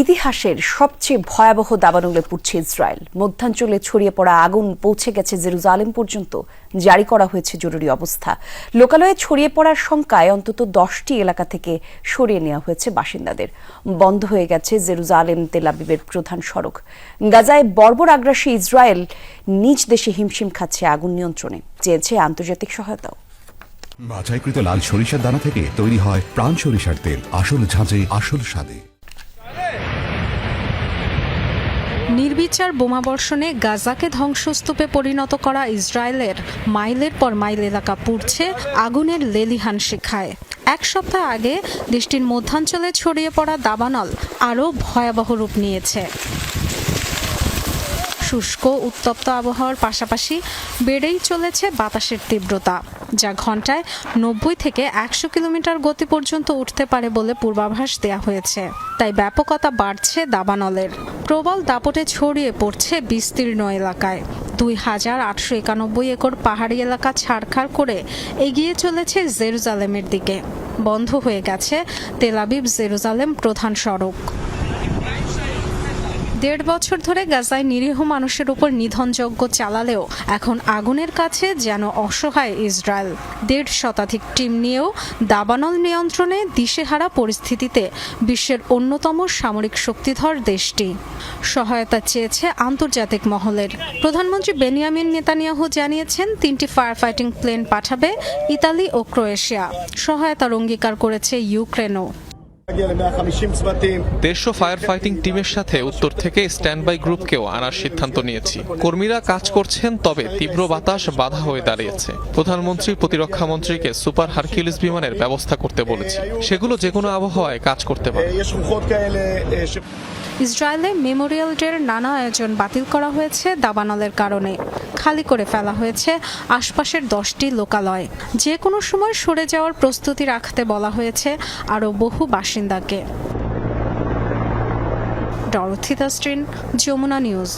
ইতিহাসের সবচেয়ে ভয়াবহ দাবানলে পুড়ছে ইসরায়েল। মধ্যাঞ্চলে ছড়িয়ে পড়া আগুন পৌঁছে গেছে জেরুজালেম পর্যন্ত। জারি করা হয়েছে জরুরি অবস্থা। লোকালয়ে ছড়িয়ে পড়ার শঙ্কায় অন্তত 10টি এলাকা থেকে সরিয়ে নেওয়া হয়েছে বাসিন্দাদের। বন্ধ হয়ে গেছে জেরুজালেম তেল আবিবের প্রধান সড়ক। গাজায় বর্বর আগ্রাসী ইসরায়েল নিজ দেশে হিমশিম খাচ্ছে আগুন নিয়ন্ত্রণে, চেয়েছে আন্তর্জাতিক সহায়তাও। বাছাইকৃত লাল সরিষার দানা থেকে তৈরি হয় প্রাণ সরিষার তেল, আসল ঝাঁঝে আসল স্বাদে। নির্বিচার বোমাবর্ষণে গাজাকে ধ্বংসস্তূপে পরিণত করা ইসরায়েলের মাইলের পর মাইল এলাকা পুড়ছে আগুনের লেলিহান শিখায়। এক সপ্তাহ আগে দেশটির মধ্যাঞ্চলে ছড়িয়ে পড়া দাবানল আরও ভয়াবহ রূপ নিয়েছে। শুষ্ক উত্তপ্ত আবহাওয়ার পাশাপাশি বেড়েই চলেছে বাতাসের তীব্রতা, যা ঘন্টায় 90 থেকে 100 কিলোমিটার গতি পর্যন্ত উঠতে পারে বলে পূর্বাভাস দেওয়া হয়েছে। তাই ব্যাপকতা বাড়ছে দাবানলের। প্রবল দাপটে ছড়িয়ে পড়ছে বিস্তীর্ণ এলাকায়। 2891 একর পাহাড়ি এলাকা ছাড়খাড় করে এগিয়ে চলেছে জেরুজালেমের দিকে। বন্ধ হয়ে গেছে তেল আবিব জেরুজালেম প্রধান সড়ক। 1.5 বছর ধরে গাজায় নিরীহ মানুষের উপর নিধনযজ্ঞ চালালেও এখন আগুনের কাছে যেন অসহায় ইসরায়েল। 1.5 শতাধিক টিম নিয়েও দাবানল নিয়ন্ত্রণে দিশেহারা পরিস্থিতিতে বিশ্বের অন্যতম সামরিক শক্তিধর দেশটি সহায়তা চেয়েছে আন্তর্জাতিক মহলের। প্রধানমন্ত্রী বেনিয়ামিন নেতানিয়াহু জানিয়েছেন 3টি ফায়ার ফাইটিং প্লেন পাঠাবে ইতালি ও ক্রোয়েশিয়া। সহায়তার অঙ্গীকার করেছে ইউক্রেনও। 150 ফায়ার ফাইটিং টিমের সাথে উত্তর থেকে স্ট্যান্ড বাই গ্রুপকেও আনার সিদ্ধান্ত নিয়েছি। কর্মীরা কাজ করছেন, তবে তীব্র বাতাস বাধা হয়ে দাঁড়িয়েছে। প্রধানমন্ত্রী প্রতিরক্ষা মন্ত্রীকে সুপার হারকিউলিস বিমানের ব্যবস্থা করতে বলেছি, সেগুলো যেকোনো আবহাওয়ায় কাজ করতে পারে। ইসরায়েলে মেমোরিয়াল ডের নানা আয়োজন বাতিল করা হয়েছে দাবানলের কারণে। খালি করে ফেলা হয়েছে আশপাশের 10টি লোকালয়। যে কোনো সময় সরে যাওয়ার প্রস্তুতি রাখতে বলা হয়েছে আরও বহু বাসিন্দাকে। ডরথি দাস্ট্রিন, যমুনা নিউজ।